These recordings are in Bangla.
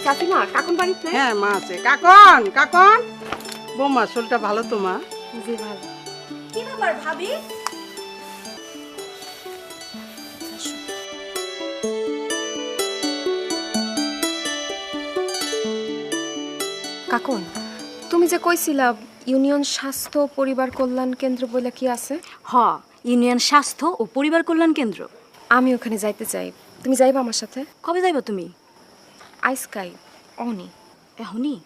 চাচিমা কাকুন বাড়িতে? হ্যাঁ মা আছে। কাকন কাকন, বৌমা শরীরটা ভালো তো মা? জি ভালো। কি ব্যাপার ভাবি? কাকুন, তুমি যে কইছিলা ইউনিয়ন স্বাস্থ্য পরিবার কল্যাণ কেন্দ্র বলে কি আছে? হ, ইউনিয়ন স্বাস্থ্য ও পরিবার কল্যাণ কেন্দ্র। আমি ওখানে যাইতে চাই, তুমি যাইবা আমার সাথে? কবে যাইবা তুমি? আইসকাই অনি। এখনই?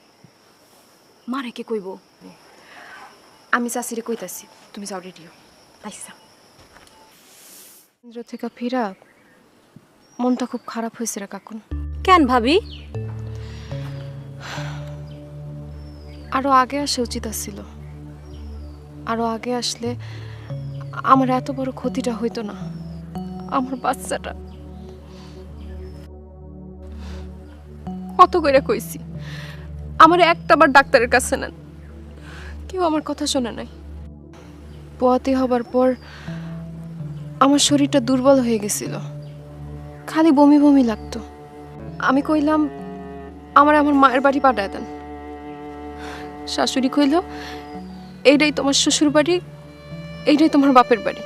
মারে কে কইব? আমি চাচিরে কইতাছি, তুমি যাও রেডিও। আচ্ছা। কেন্দ্র থেকে ফিরা মনটা খুব খারাপ হয়েছে রে কাকুন। কেন ভাবি? আরো আগে আসা উচিত ছিল। আরো আগে আসলে আমার এত বড় ক্ষতিটা হইতো না। আমার বাচ্চাটা কত করে কইছি আমার একটাবার ডাক্তারের কাছে নেন, কেউ আমার কথা শোনে নাই। পোয়াতি হবার পর আমার শরীরটা দুর্বল হয়ে গেছিল, খালি বমি বমি লাগতো। আমি কইলাম আমার মায়ের বাড়ি পাঠায় দেন। শাশুড়ি কইল এইটাই তোমার শ্বশুর বাড়ি, এইটাই তোমার বাপের বাড়ি,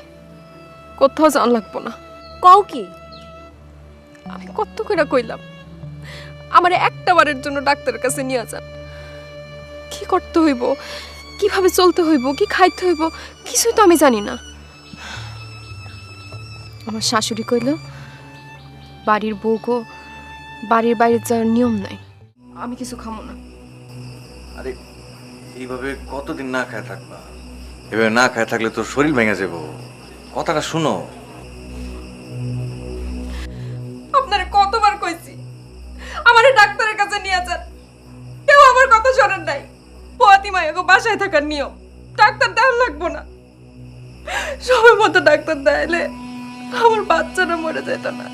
কোথাও যাওয়া লাগবো না। কও কি? আমি কত করে কইলাম আমার একটা বারের জন্য ডাক্তারের কাছে নিয়ে যান। কি করতে হইব, কিভাবে চলতে হইব, কি খাইতে হইব, কিছুই তো আমি জানি না। আমার শাশুড়ি কইল বাড়ির বউকে বাড়ির বাইরে যাওয়ার নিয়ম নাই, আমি কিছু খামো না। আরে এইভাবে কতদিন না খায় থাকবা? এভাবে না খায় থাকলে তোর শরীর ভেঙে যাবো। কথাটা শুনো। আপনারে কতবার কইছি আমারে ডাক্তারের কাছে নিয়ে যান, কেউ আমার কথা শোনেন নাই। পোয়াতি মায়াকে বাসায় থাকার নিয়ম, ডাক্তার দেওয়া লাগবো না। সময় মতো ডাক্তার দেয়ালে আমার বাচ্চারা মরে যেত না।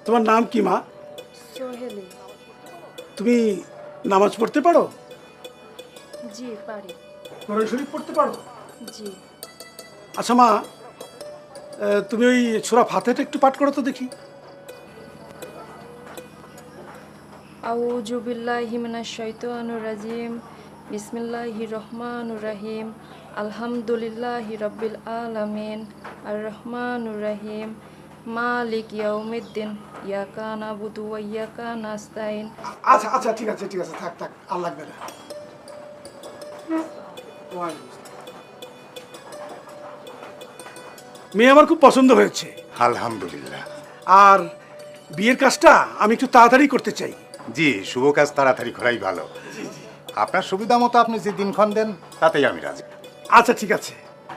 তোমার নাম কি মা? সোহেলি। তুমি নামাজ পড়তে পারো? জি পারি। কোরআন শরীফ পড়তে পারো? জি। আচ্ছা মা, তুমি ওই সূরা ফাতিহাটা একটু পাঠ করো তো দেখি। আউযু বিল্লাহি মিনাশ শাইতানির রাজিম। বিসমিল্লাহির রহমানির রহিম। আলহামদুলিল্লাহি রাব্বিল আলামিন। আর রহমানির রহিম। মালিক ইয়াউমিদ্দিন। ইয়াকা নাবুদু ওয়া ইয়াকা নাস্তাইন। আচ্ছা আচ্ছা ঠিক আছে ঠিক আছে, থাক থাক, আর লাগবে না। মেয়ে আমার খুব পছন্দ হয়েছে আলহামদুলিল্লাহ। আর বিয়ের কাজটা আমি একটু তাড়াতাড়ি করতে চাই। জি, শুভ কাজ তাড়াতাড়ি করাই ভালো। আপনার সুবিধা মতো আপনি যে দিনক্ষণ দেন তাতেই আমি রাজি। আচ্ছা ঠিক আছে।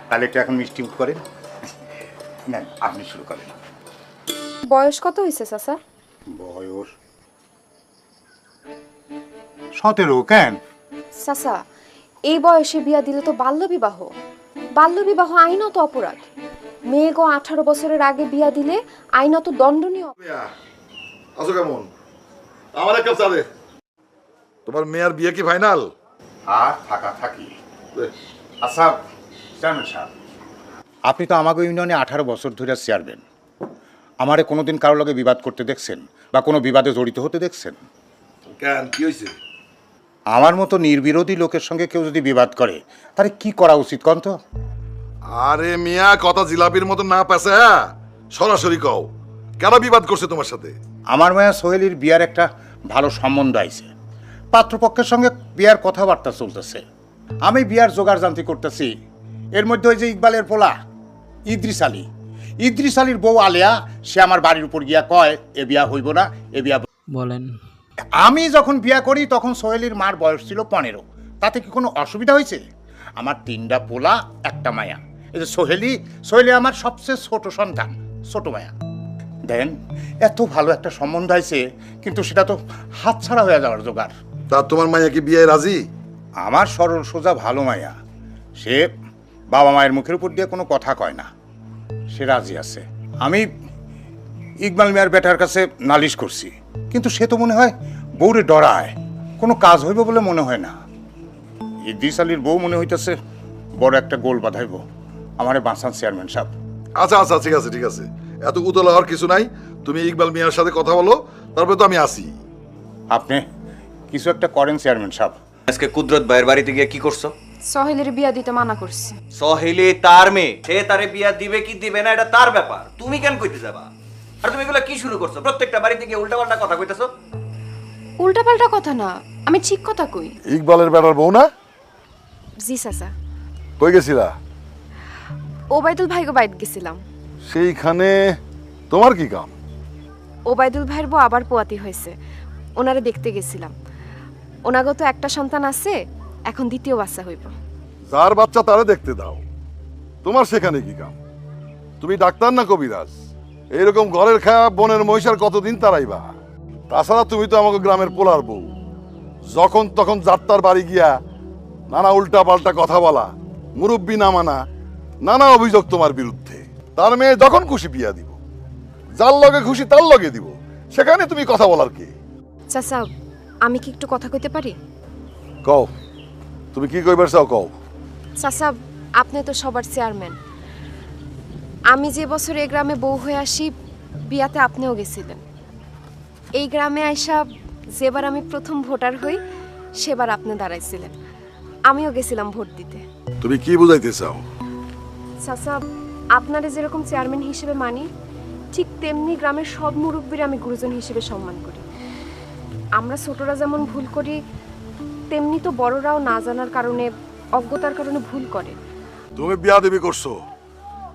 তাহলে একটু এখন মিষ্টি মুখ করেন। নেন, আপনি শুরু করেন। বয়স কত হয়েছে চাচা? বয়স 17। কেন? চাচা এই বয়সে বিয়া দিলে তো বাল্যবিবাহ। বাল্যবিবাহ আইনত অপরাধ। মেয়েগো 18 বছরের আগে বিয়া দিলে আইনত দণ্ডনীয়। আছো কেমন? আমার এক কাপ চা দে। তোমার মেয়ের বিয়ে কি ফাইনাল? আর থাকা থাকি। আচ্ছা চেয়ারম্যান সাহেব, আপনি তো আমাকে ইউনিয়নে 18 বছর ধরে চেয়ারম্যান। আমারে কোনোদিন কারো লগে বিবাদ করতে দেখছেন বা কোনো বিবাদে জড়িত হতে দেখছেন? কেন, কি হয়েছে? আমার মতো নির্বিরোধী লোকের সঙ্গে কেউ যদি বিবাদ করে তাহলে কি করা উচিত কন তো? আরে মিয়া, কথা জিলাপির মতো না পেছে, সরাসরি কও কেন বিবাদ করছে তোমার সাথে? আমার মায়া সোহেলির বিয়ার একটা ভালো সম্বন্ধ আইছে। পাত্রপক্ষের সঙ্গে বিয়ার কথাবার্তা চলতেছে। আমি বিয়ার জোগাড় জানতি করতেছি। এর মধ্যে ওই যে ইকবালের পোলা ইদ্রিস আলীর বউ আলিয়া, সে আমার বাড়ির উপর গিয়া কয় এ বিয়া হইব না, এ বিয়া বলেন। আমি যখন বিয়া করি তখন সোহেলির মার বয়স ছিল 15। তাতে কি কোনো অসুবিধা হয়েছে? আমার 3টা পোলা, একটা মায়া। এই যে সোহেলি আমার সবচেয়ে ছোট সন্তান, ছোট মায়া। দেন এত ভালো একটা সম্বন্ধ আছে, কিন্তু সেটা তো হাতছাড়া হয়ে যাওয়ার জোগাড়। তা তোমার মাইয়া কি বিয়ে রাজি? আমার সরল সোজা ভালো মায়া, সে বাবা মায়ের মুখের উপর দিয়ে কোনো কথা কয় না, সে রাজি আছে। আমি ইকবাল মিয়ার বেটার কাছে নালিশ করছি, কিন্তু সে তো মনে হয় বউরে ডরায়, কোনো কাজ হইব বলে মনে হয় না। ইদ্রিস আলীর বউ মনে হইতেছে বড় একটা গোল বাঁধাইব। আমারে বাঁচান চেয়ারম্যান সাহেব। আচ্ছা আচ্ছা, ঠিক আছে ঠিক আছে, এত উতলা হওয়ার কিছু নাই। তুমি ইকবাল মিয়ার সাথে কথা বলো, তারপরে তো আমি আসি। আপনি কিছু একটা করেন চেয়ারম্যান সাহেব। আজকে কুদরত ভাইয়ের বাড়িতে গিয়ে কি করছো? সহেলের বিয়া দিতে মানা করছি। সহেলি তার মেয়ে, সে তারে বিয়া দিবে কি দিবে না এটা তার ব্যাপার, তুমি কেন কইতে যাবা? আর তুমি এগুলা কি শুরু করছো? প্রত্যেকটা বাড়িতে গিয়ে উল্টাপাল্টা কথা কইতেছো। উল্টাপাল্টা কথা না, আমি ঠিক কথা কই। ইকবালের বেটার বউ না? জি চাচা। কই গেছিলা? ওবায়দুল ভাইগো বাইত গেছিলাম। সেইখানে তোমার কি কাম? ওবায়দুল ভাইয়ের বউ আবার পোয়াতি হয়েছে, ওনারে দেখতে গেছিলাম। ওনাগো তো একটা সন্তান আছে, এখন দ্বিতীয় বাচ্চা হইব। যার বাচ্চা তারে দেখতে দাও, তোমার সেখানে কি কাম? তুমি ডাক্তার না কবিরাজ? এইরকম ঘরের খায়া বনের মহিষার কতদিন তারাইবা? তাছাড়া তুমি তো আমাকে গ্রামের পোলার বউ, যখন তখন যাত্রার বাড়ি গিয়া নানা উল্টা পাল্টা কথা বলা, মুরব্বি না মানা, নানা অভিযোগ তোমার বিরুদ্ধে। তার মেয়ে যখন খুশি বিয়া দিব, যার লগে খুশি তার লগে দিব, সেখানে তুমি কথা বলার কি? চাচা, আমি কি একটু কথা কইতে পারি? কও, তুমি কি কইবার চাও কও। চাচা, আপনি তো সবার চেয়ারম্যান। আমি যে বছর এই গ্রামে বউ হয়ে আসি, বিয়াতে আপনিও গেছিলেন। এই গ্রামে আইসা যেবার আমি প্রথম ভোটার হই, সেবার আপনি দাঁড়াইছিলেন। আমিও গেছিলাম ভোট দিতে। তুমি কি বুঝাইতে চাও? চাচা, আপনারা যেরকম চেয়ারম্যান হিসেবে মানি, ঠিক তেমনি গ্রামের সব মুরব্বীরা আমি গুরুজন হিসেবে সম্মান করি। আমরা ছোটরা যেমন ভুল করি, তেমনি তো বড়রাও না জানার কারণে, অজ্ঞতার কারণে ভুল করে। তুমি বিয়া দেবী করছো,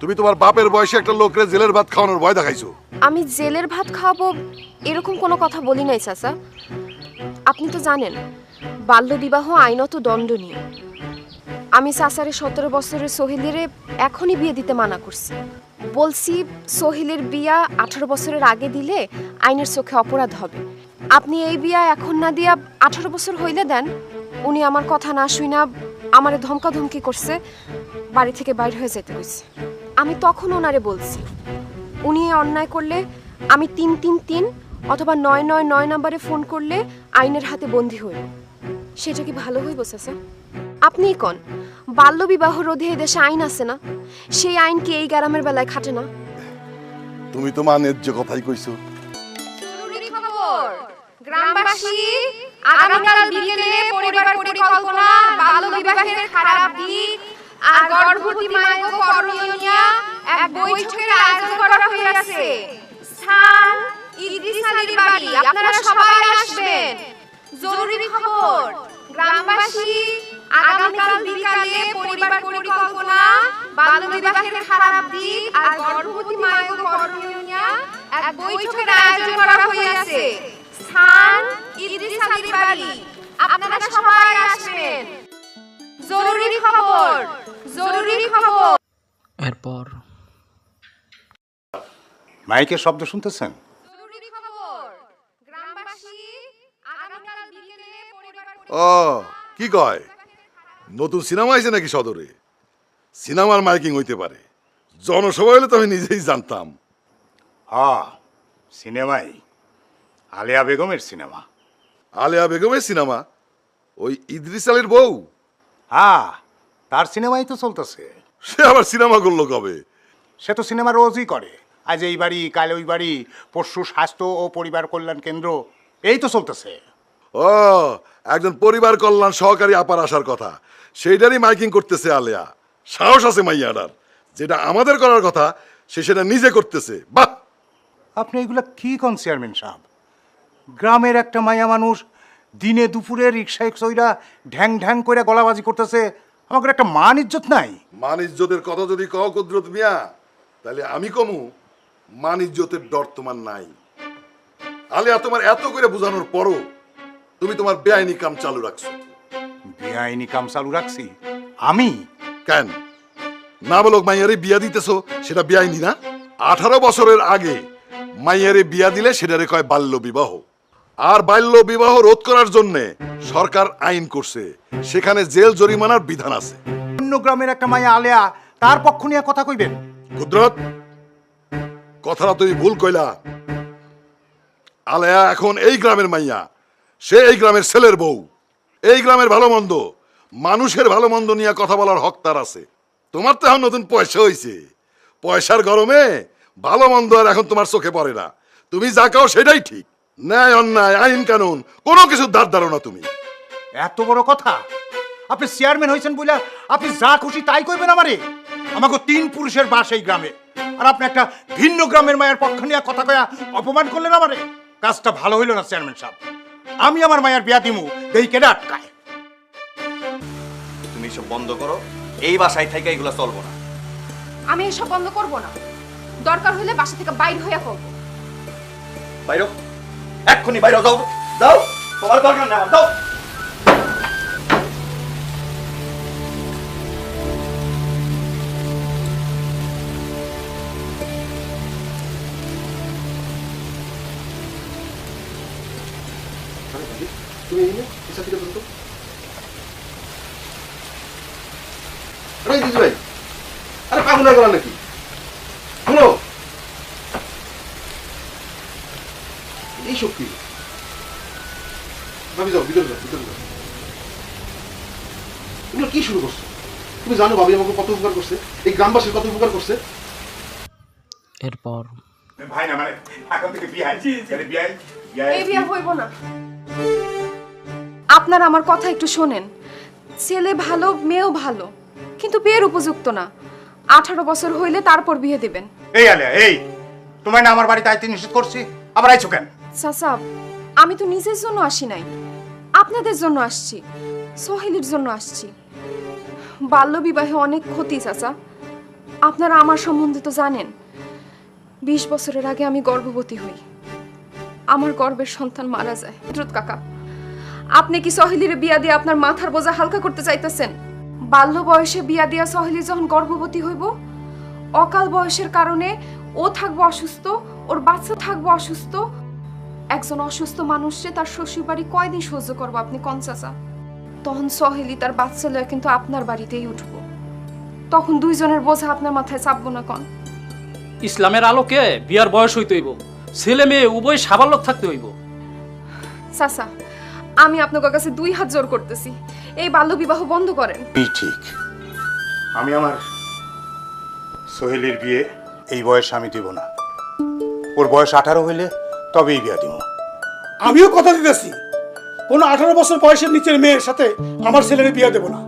তুমি তোমার বাপের বয়সে একটা লোকরে জেলের ভাত খাওয়ানোর ভয় দেখাইছো। আমি জেলের ভাত খাওয়াবো এরকম কোনো কথা বলি নাই চাচা। আপনি তো জানেন, বাল্যবিবাহ আইনত দণ্ডনীয়। আমি চাচারে 17 বছরের সোহেলেরে এখনই বিয়ে দিতে মানা করছি। বলছি, সোহেলের বিয়া 18 বছরের আগে দিলে আইনের চোখে অপরাধ হবে। আপনি এই বিয়া এখন না দিয়া 18 বছর হইলে দেন। উনি আমার কথা না শুইনা আমারে ধমকাধমকি করছে, বাড়ি থেকে বাইর হয়ে যেতে কইছে। আমি তখন ওনারে বলছি, উনি এই অন্যায় করলে আমি 333 অথবা 999 নম্বরে ফোন করলে আইনের হাতে বন্দী হইব। সেটা কি ভালো হইব চাচা? আপনিই কোন, বাল্যবিবাহ রোধে এই দেশে আইন আছে না? সেই আইন কি এই গ্রামের বেলায় খাটে না? তুমি তো মা ন্যায্য কথাই কইছো। জরুরি খবর, গ্রামবাসী, আগামীকাল বিকেলে পরিবার পরিকল্পনা, বাল্যবিবাহের খারাপ দিক আর গর্ভবতী মায়ের করণীয় নিয়ে এক বৈঠকের আয়োজন করা হয়েছে। স্থান ইদ্রিস আলীর বাড়ি, আপনারা সবাই আসবেন। জরুরি খবর, গ্রামবাসী, আগামীকাল বিকেলে পরিবার পরিকল্পনা, বাল্যবিবাহের খারাপ দিক আর গর্ভবতী মায়ের করণীয় নিয়ে এক বৈঠকের আয়োজন করা হয়েছে। স্থান ইদ্রিস আলীর বাড়ি, আপনারা সবাই আসবেন। জরুরি খবর, জরুরি খবর। এরপর মাইকের শব্দ শুনতেছেন? জরুরি খবর, গ্রামবাসী, আগামীকাল বিকেলে পরিবার ও কি কয়, নতুন সিনেমা আইছে নাকি সদরে? সিনেমার মাইকিং হইতে পারে, জনসভা হলে তো আমি নিজেই জানতাম। হ্যাঁ, সিনেমাই, আলিয়া বেগমের সিনেমা। আলিয়া বেগমের সিনেমা? ওই ইদ্রিস আলীর বউ? হ্যাঁ, তার সিনেমাই তো চলতেছে। সে আবার সিনেমা করলো কবে? সে তো সিনেমা রোজই করে। আজ এই বাড়ি, কাল ওই বাড়ি, পশু স্বাস্থ্য ও পরিবার কল্যাণ কেন্দ্র, এই তো চলতেছে। ও, একজন পরিবার কল্যাণ সহকারী আপার আসার কথা, সেইটারই মাইকিং করতেছে আলিয়া। সাহস আছে মাইয়াটার, যেটা আমাদের করার কথা সে সেটা নিজে করতেছে। বাহ! আপনি এগুলা কি কোন চেয়ারম্যান সাহেব? গ্রামের একটা মাইয়া মানুষ দিনে দুপুরে রিক্সায় চইরা ঢ্যাং ঢ্যাং করে গলাবাজি করতেছে, আমাদের একটা মান ইজ্জত নাই? মান ইজ্জতের কথা যদি কও কুদরত মিয়া, তাহলে আমি কমু মান ইজ্জতের ডর তোমার নাই। আলিয়া, তোমার এত করে বোঝানোর পরও তুমি তোমার বেআইনি কাম চালু রাখছো। বেআইনি কাম চালু রাখছি আমি? কেন না বলো, মাইয়ারে বিয়া দিতেছো সেটা বেআইনি না? 18 বছরের আগে মাইয়ারে বিয়া দিলে সেটারে কয় বাল্য বিবাহ। আর বাল্য বিবাহ রোধ করার জন্য সরকার আইন করছে, সেখানে জেল জরিমানার বিধান আছে। অন্য গ্রামের একটা মাইয়া আলিয়া, তার পক্ষ নিয়ে কথা কইবেন? কুদরত, কথাটা তুমি ভুল কইলা। আলেয়া এখন এই গ্রামের মাইয়া, সে এই গ্রামের ছেলের বউ। এই গ্রামের ভালো মন্দ মানুষের ভালো মন্দ নিয়ে কথা বলার হক তার আছে। তোমার তো এখন নতুন পয়সা হইছে, পয়সার গরমে ভালো মন্দ আর এখন তোমার চোখে পড়ে না। তুমি যা কাও সেটাই ঠিক। ন্যায় অন্যায় আইন কানুন কোনো কিছু ধার ধারো না তুমি। এত বড় কথা! আপনি চেয়ারম্যান হয়েছেন বলে আপনি যা খুশি তাই কইবেন আমারে? আমাকে 3 পুরুষের বাস এই গ্রামে, আর আপনি একটা ভিন্ন গ্রামের মায়ের পক্ষ নিয়ে কথা কয়া অপমান করলেন আমারে। কাজটা ভালো হইল না চেয়ারম্যান সাহেব। আমি আমার মায়ের বিয়া দিমু, দেই কেডা আটকায়? তুমি সব বন্ধ করো, এই বাসায় থেকে এগুলো চলবো না। আমি এসব বন্ধ করব না, দরকার হলে বাসা থেকে বাইরে হইয়া করব। বাইরো, এক্ষুনি বাইরে যাও, যাও, তোমার দরকার না, যাও। তুমি এই পিছা থেকে বলতো আরে দিদি ভাই, আরে পাগল না করা নাকি? শুনো, এই সব কি? ভাবি যাও, ভিতরে যাও, ভিতরে যাও। এগুলো কি শুরু করছো? তুমি জানো ভাবি আমাকে কত উপকার করছে, এই গ্রামবাসীর কত উপকার করছে। এরপর ভাই না মানে এখন থেকে বিয়াই, তাহলে বিয়াই এই বিয়া হইব না। আপনারা আমার কথা একটু শোনেন। ছেলে ভালো, মেয়েও ভালো, কিন্তু বিয়ের উপযুক্ত না। 18 বছর হইলে তারপর বিয়ে দিবেন। এই আলিয়া, এই তোমায় না আমার বাড়িতে আইতে নিষেধ করছি, আবার আইছো কেন? চাচা, আমি তো নিজের জন্য আসি নাই, আপনাদের জন্য আসছি, সোহেলির জন্য আসছি। বাল্য বিবাহে অনেক ক্ষতি চাচা, আপনারা আমার সম্বন্ধে তো জানেন। 20 বছরের আগে আমি গর্ভবতী হই, আমার গর্ভের সন্তান মারা যায়। দ্রুত কাকা, আপনি কি সোহেলির বিয়া দিয়ে আপনার মাথার বোঝা হালকা করতে চাইতেছেন? বাল্য বয়সে বিয়া দিয়া সোহেলি যখন গর্ভবতী হইব, অকাল বয়সের কারণে ও থাকবো অসুস্থ, ওর বাচ্চা থাকবো অসুস্থ। একজন অসুস্থ মানুষে তার শ্বশুর বাড়ি কয়দিন সহ্য করবো আপনি কোন চাচা? তখন সোহেলি তার বাচ্চা লয়ে কিন্তু আপনার বাড়িতেই উঠবো। তখন দুইজনের বোঝা আপনার মাথায় চাপবো না কন? ইসলামের আলোকে বিয়ার বয়স হইতে হইব, ছেলে মেয়ে উভয় সাবালক থাকতে হইব। চাচা, আমি আপনার কাছে 2 হাত জোর করতেছি, এই বাল্য বিবাহ বন্ধ করেন। ঠিক, আমি আমার সোহেলির বিয়ে এই বয়সে আমি দিব না। ওর বয়স 18 হইলে তবেই বিয়া দিব। আমিও কথা দিতেছি, কোনো 18 বছর বয়সের নিচের মেয়ের সাথে আমার ছেলের বিয়ে দেব না।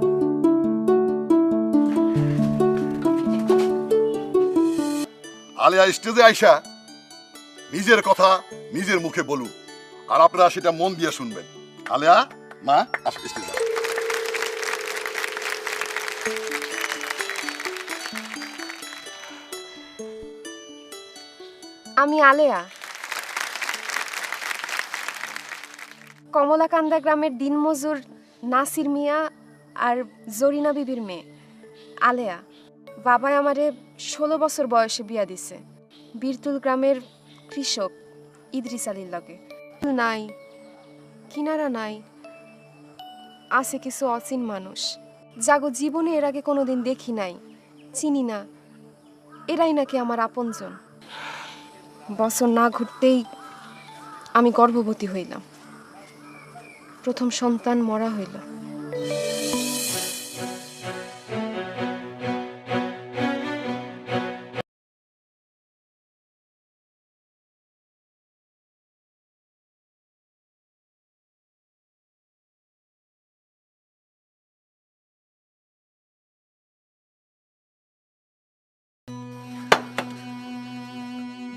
আলিয়া স্টেজে আইসা নিজের কথা নিজের মুখে বলুক, আর আপনারা সেটা মন দিয়ে শুনবেন। আলিয়া, মা, আসো স্টেজে। আমি আলেয়া, কমলাকান্দা গ্রামের দিনমজুর নাসির মিয়া আর জরিনা বিবির মেয়ে আলেয়া। বাবাই আমারে 16 বছর বয়সে বিয়া দিছে বীরতুল গ্রামের কৃষক ইদ্রিস আলীর লগে। নাই কিনারা নাই, আছে কিছু অচিন মানুষ, যাগো জীবনে এর আগে কোনোদিন দেখি নাই, চিনি না। এরাই নাকি আমার আপনজন। বছর না ঘুরতেই আমি গর্ভবতী হইলাম, প্রথম সন্তান মরা হইল।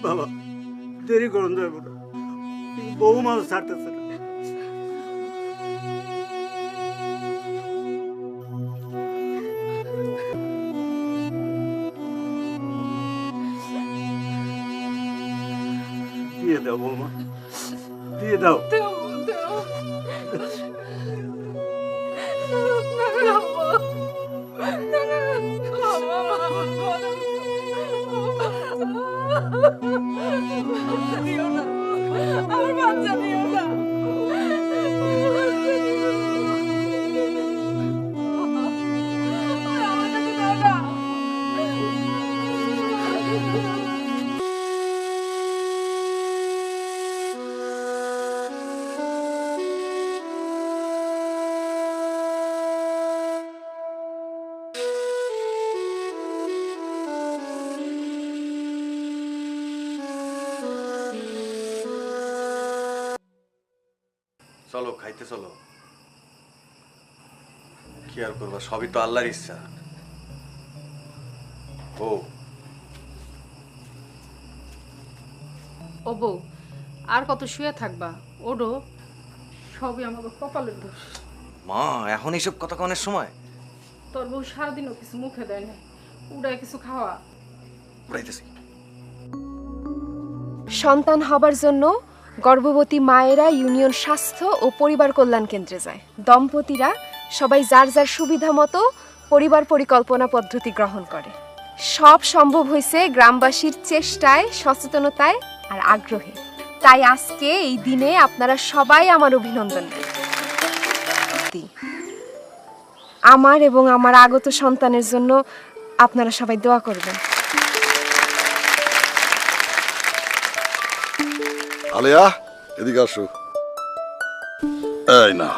বাবা, দেরি করুন যাইব না, বউ মাছ ছাড়তেছে না। দিয়ে দাও বৌমা, দিয়ে দাও। খাইতে চলো। কি আর করবা, সবই তো আল্লাহর ইচ্ছা। ও ও বউ, আর কত শুয়ে থাকবা? ওডো, সবই আমাকে কপালের দোষ। মা, এখন এইসব কথা কনের সময়? তোর বউ সারাদিনও কিছু মুখে দেয় না, উড়ায় কিছু খাওয়া। উড়াইতেছি। সন্তান হবার জন্য গর্ভবতী মায়েরা ইউনিয়ন স্বাস্থ্য ও পরিবার কল্যাণ কেন্দ্রে যায়। দম্পতিরা সবাই যার যার সুবিধা মতো পরিবার পরিকল্পনা পদ্ধতি গ্রহণ করে। সব সম্ভব হয়েছে গ্রামবাসীর চেষ্টায়, সচেতনতায় আর আগ্রহে। তাই আজকে এই দিনে আপনারা সবাই আমার অভিনন্দন দিই। আমার এবং আমার আগত সন্তানের জন্য আপনারা সবাই দোয়া করবেন। আলিয়া, এদিকে আসো। এই না,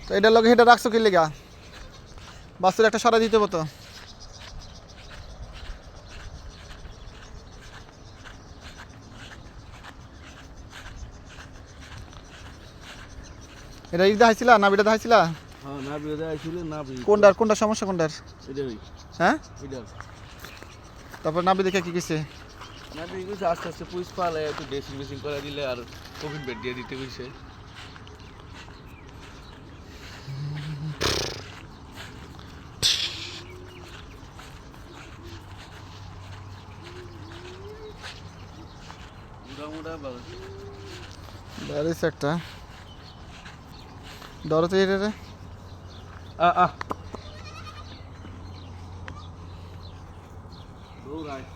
তো এটার লগে এটা রাখছো কি লেগা? বাসের একটা সরা দিতে হতো। এটা ইদা হাইছিলা না বিটা হাইছিলা? হ্যাঁ না বিয়ে আইছিল না বিয়ে কোনটা সমস্যা কোনটার? এটাই হ্যাঁ এটা তারপর নাবি দেখে কি কিছে? না বিয়ে কইছে আস্তে আস্তে পুলিশ পালে একটু ড্রেসিং মেশিন করে দিলে আর কোভিড বেড দিয়ে দিতে কইছে। মোটামুটা ভালো দাঁড়িয়েছে একটা ডরতে এটা রে দৌড়ায়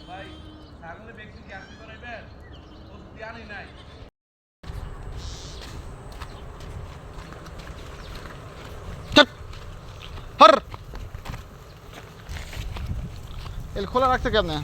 ভাই ছাগলের ব্যক্তি কি আসতে পারবেন? ওষুধ আনি নাই। হর এল খোলা রাখতে কেমনে?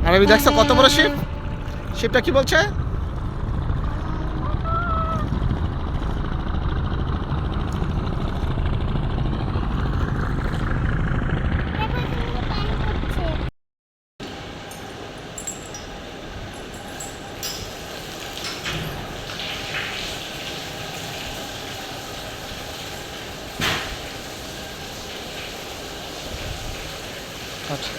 আরে দেখছো কত বড় শিপ? শিপটা কি বলছে? আচ্ছা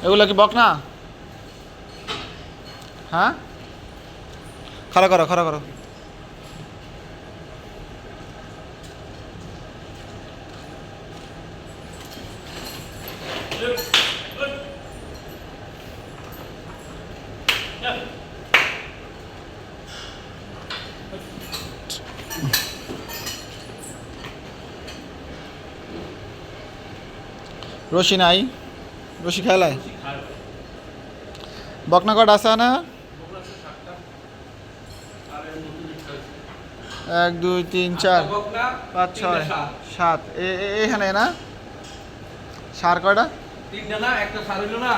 এগুলো কি বক না? হ্যাঁ, খাড়া করো, খাড়া করো। রশি নাই, রশি খেলায় বকনা কটা আছে না? 1 2 3 4 5 6 7 এখানে না? সার কয়টা? 3টা না, একটা সার হইলো না।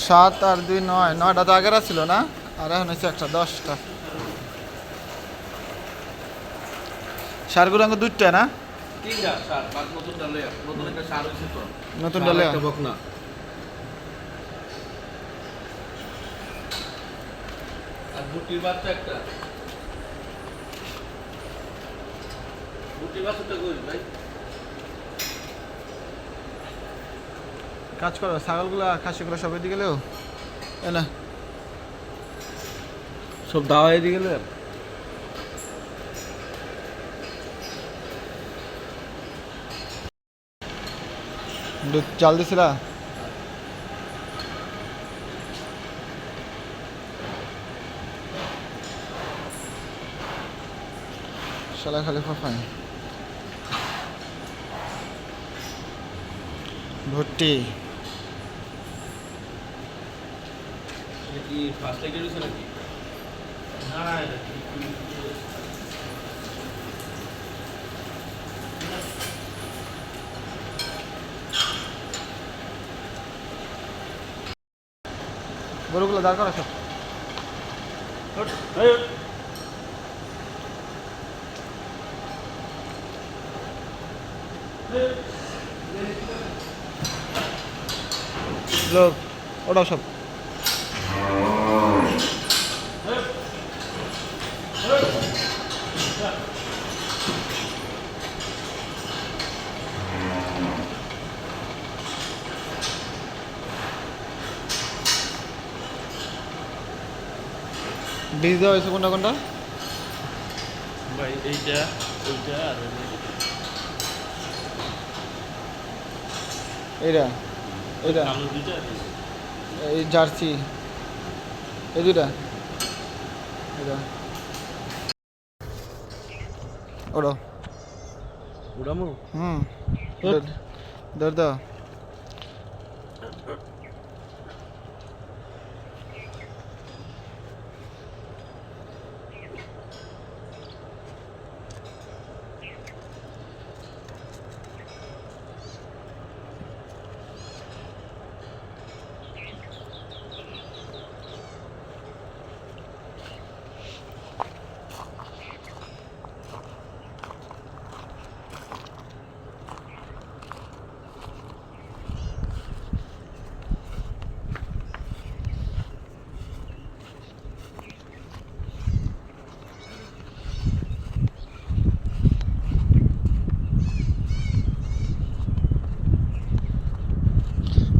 7 আর 2 9, 9টা তো আগের ছিল না? আর এখন হচ্ছে একটা 10টা। সারগুলো আমাকে 2টা না? 3টা সার, বাদ নতুন ডালে, নতুন একটা সার হইছে তো। নতুন ডালে একটা বকনা। আর ভুট্টির বাচ্চা একটা। ভুট্টির বাচ্চাটা কই ভাই? কাজ করো, ছাগলগুলা খাসিগুলো সব এদিকে গেলেও না, সব দাওয়া এদিকে গেলে। দুধ জাল দিছিলা? শালা খালি ফাফাই। ভুট্টি কি ফার্স্ট টাইম হইছে নাকি? না না, এটা গরুগুলো দাঁড় করা সব। লোক ওটাও সব। বীজ দেওয়া হয়েছে কোনটা কোনটা? ভাই এইটা ওইটা আর এইটা এইটা আলু দুইটা। এই জার্সি এই দুটা এটা ওড়ো উড়ামু। ধর দাও।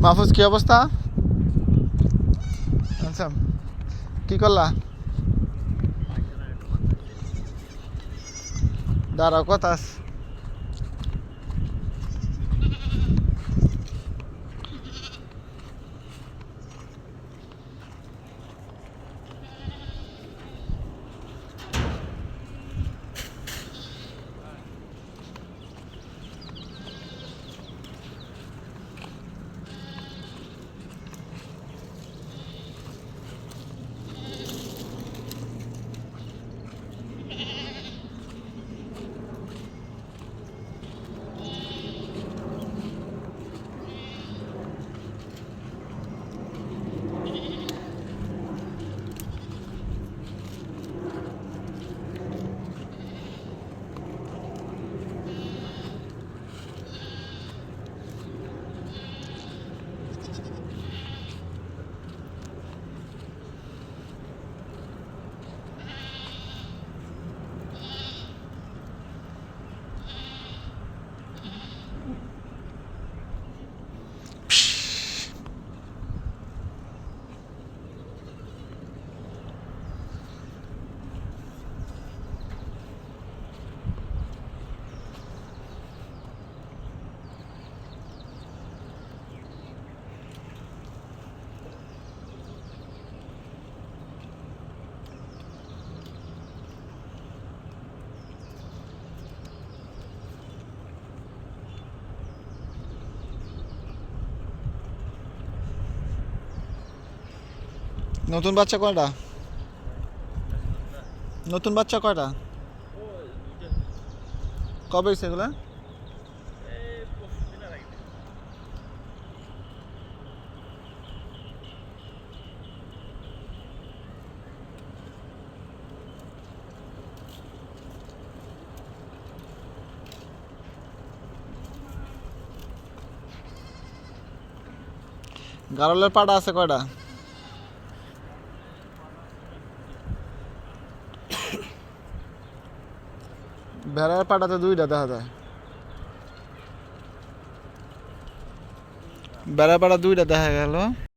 মাহফুজ কি অবস্থা? আচ্ছা, কি করলা? দাঁড়াও, কথা আছে। নতুন বাচ্চা কয়টা? নতুন বাচ্চা কয়টা? কবে হয়েছে এগুলা? গারলের পাটা আছে কয়টা? ভেড়ার পাটাতে 2টা দেখা যায়। ভেড়ার পাটা 2টা দেখা গেল।